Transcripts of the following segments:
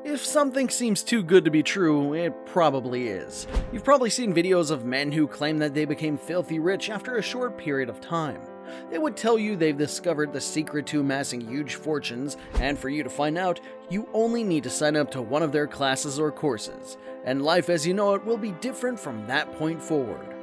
If something seems too good to be true, it probably is. You've probably seen videos of men who claim that they became filthy rich after a short period of time. They would tell you they've discovered the secret to amassing huge fortunes, and for you to find out, you only need to sign up to one of their classes or courses, and life as you know it will be different from that point forward.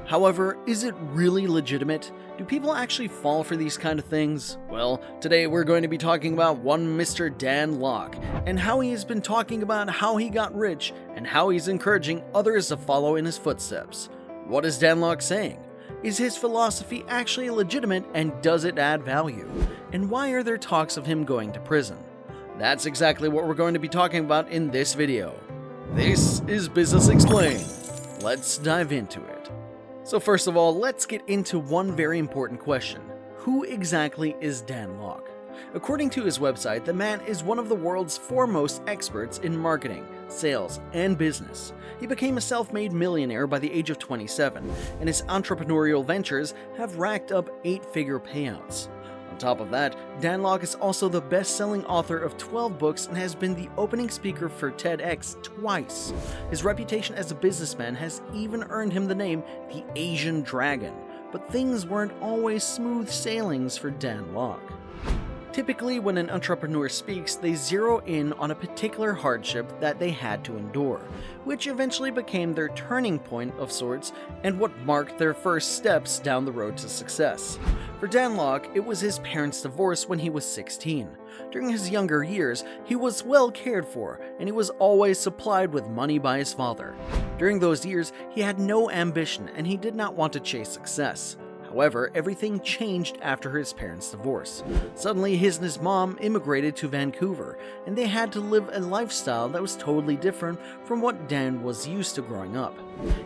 However, is it really legitimate? Do people actually fall for these kind of things? Well, today we're going to be talking about one Mr. Dan Lok, and how he has been talking about how he got rich, and how he's encouraging others to follow in his footsteps. What is Dan Lok saying? Is his philosophy actually legitimate, and does it add value? And why are there talks of him going to prison? That's exactly what we're going to be talking about in this video. This is Business Explained. Let's dive into it. So first of all, let's get into one very important question. Who exactly is Dan Lok? According to his website, the man is one of the world's foremost experts in marketing, sales, and business. He became a self-made millionaire by the age of 27, and his entrepreneurial ventures have racked up 8-figure payouts. On top of that, Dan Lok is also the best-selling author of 12 books and has been the opening speaker for TEDx twice. His reputation as a businessman has even earned him the name the Asian Dragon, but things weren't always smooth sailings for Dan Lok. Typically, when an entrepreneur speaks, they zero in on a particular hardship that they had to endure, which eventually became their turning point of sorts and what marked their first steps down the road to success. For Dan Lok, it was his parents' divorce when he was 16. During his younger years, he was well cared for, and he was always supplied with money by his father. During those years, he had no ambition and he did not want to chase success. However, everything changed after his parents' divorce. Suddenly, his and his mom immigrated to Vancouver, and they had to live a lifestyle that was totally different from what Dan was used to growing up.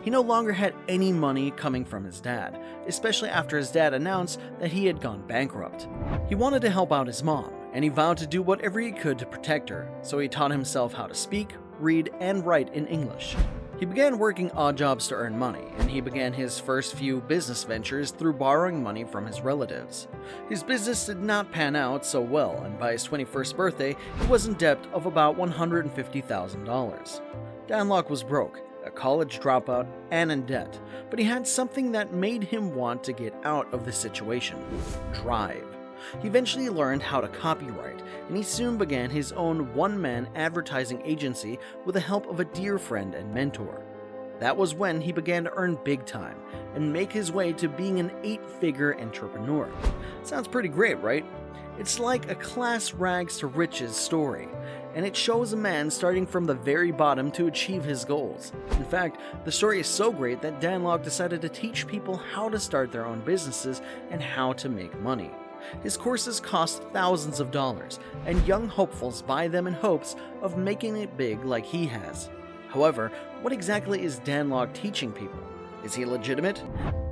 He no longer had any money coming from his dad, especially after his dad announced that he had gone bankrupt. He wanted to help out his mom, and he vowed to do whatever he could to protect her, so he taught himself how to speak, read, and write in English. He began working odd jobs to earn money, and he began his first few business ventures through borrowing money from his relatives. His business did not pan out so well, and by his 21st birthday, he was in debt of about $150,000. Dan Lok was broke, a college dropout, and in debt, but he had something that made him want to get out of the situation: drive. He eventually learned how to copyright, and he soon began his own one-man advertising agency with the help of a dear friend and mentor. That was when he began to earn big time and make his way to being an 8-figure entrepreneur. Sounds pretty great, right? It's like a class rags to riches story, and it shows a man starting from the very bottom to achieve his goals. In fact, the story is so great that Dan Lok decided to teach people how to start their own businesses and how to make money. His courses cost thousands of dollars, and young hopefuls buy them in hopes of making it big like he has. However, what exactly is Dan Lok teaching people? Is he legitimate?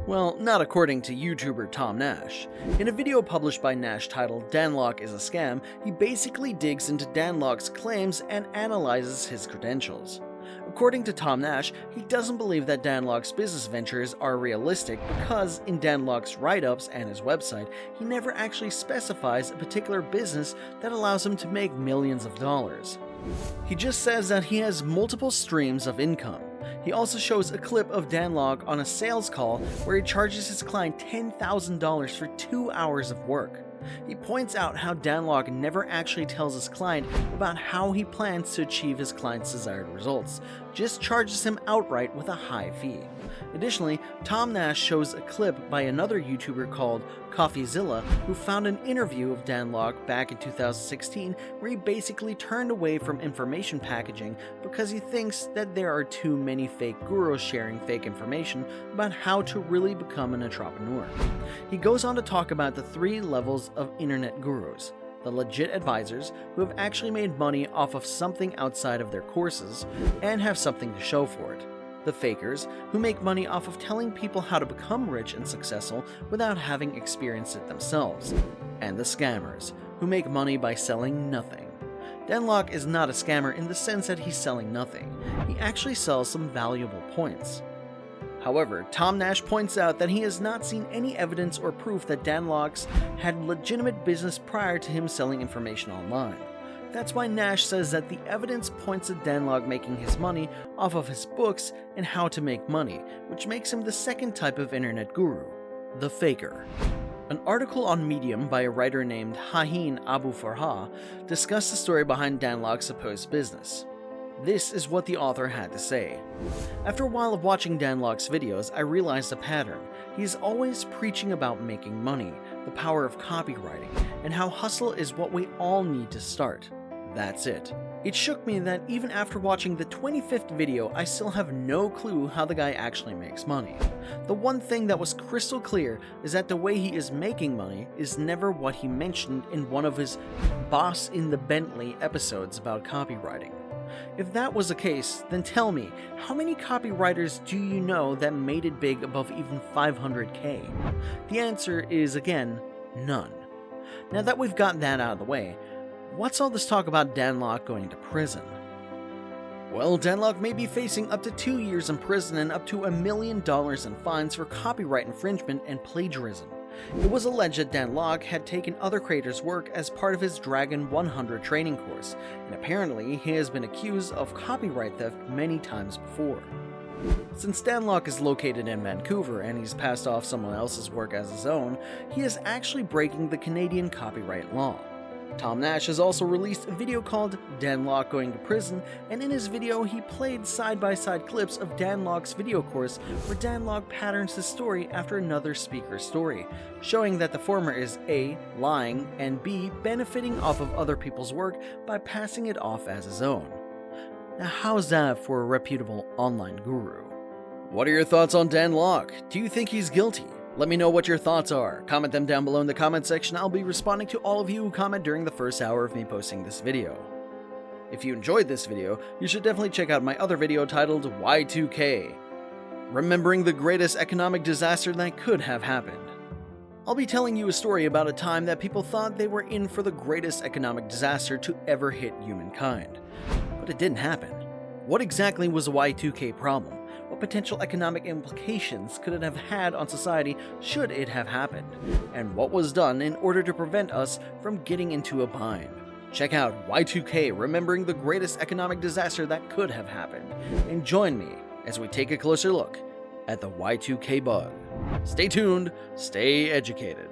Well, not according to YouTuber Tom Nash. In a video published by Nash titled "Dan Lok is a Scam," he basically digs into Dan Lok's claims and analyzes his credentials. According to Tom Nash, he doesn't believe that Dan Lok's business ventures are realistic because in Dan Lok's write-ups and his website, he never actually specifies a particular business that allows him to make millions of dollars. He just says that he has multiple streams of income. He also shows a clip of Dan Lok on a sales call where he charges his client $10,000 for 2 hours of work. He points out how Dan Lok never actually tells his client about how he plans to achieve his client's desired results, just charges him outright with a high fee. Additionally, Tom Nash shows a clip by another YouTuber called CoffeeZilla, who found an interview of Dan Lok back in 2016 where he basically turned away from information packaging because he thinks that there are too many fake gurus sharing fake information about how to really become an entrepreneur. He goes on to talk about the 3 levels of internet gurus: the legit advisors, who have actually made money off of something outside of their courses and have something to show for it; the fakers, who make money off of telling people how to become rich and successful without having experienced it themselves; and the scammers, who make money by selling nothing. Dan Lok is not a scammer in the sense that he's selling nothing. He actually sells some valuable points. However, Tom Nash points out that he has not seen any evidence or proof that Dan Lok's had legitimate business prior to him selling information online. That's why Nash says that the evidence points to Dan Lok making his money off of his books and how to make money, which makes him the second type of internet guru, the faker. An article on Medium by a writer named Haheen Abu Farha discussed the story behind Dan Lok's supposed business. This is what the author had to say. After a while of watching Dan Lok's videos, I realized a pattern. He is always preaching about making money, the power of copywriting, and how hustle is what we all need to start. That's it. It shook me that even after watching the 25th video, I still have no clue how the guy actually makes money. The one thing that was crystal clear is that the way he is making money is never what he mentioned in one of his Boss in the Bentley episodes about copywriting. If that was the case, then tell me, how many copywriters do you know that made it big above even 500K? The answer is, again, none. Now that we've gotten that out of the way, what's all this talk about Dan Lok going to prison? Well, Dan Lok may be facing up to 2 years in prison and up to $1 million in fines for copyright infringement and plagiarism. It was alleged that Dan Lok had taken other creators' work as part of his Dragon 100 training course, and apparently he has been accused of copyright theft many times before. Since Dan Lok is located in Vancouver and he's passed off someone else's work as his own, he is actually breaking the Canadian copyright law. Tom Nash has also released a video called Dan Lok Going to Prison, and in his video he played side-by-side clips of Dan Lok's video course where Dan Lok patterns his story after another speaker's story, showing that the former is A. lying, and B. benefiting off of other people's work by passing it off as his own. Now how's that for a reputable online guru? What are your thoughts on Dan Lok? Do you think he's guilty? Let me know what your thoughts are. Comment them down below in the comment section. I'll be responding to all of you who comment during the first hour of me posting this video. If you enjoyed this video, you should definitely check out my other video titled Y2K, Remembering the Greatest Economic Disaster That Could Have Happened. I'll be telling you a story about a time that people thought they were in for the greatest economic disaster to ever hit humankind. But it didn't happen. What exactly was the Y2K problem? What potential economic implications could it have had on society should it have happened? And what was done in order to prevent us from getting into a bind? Check out Y2K, Remembering the Greatest Economic Disaster That Could Have Happened, and join me as we take a closer look at the Y2K bug. Stay tuned, stay educated.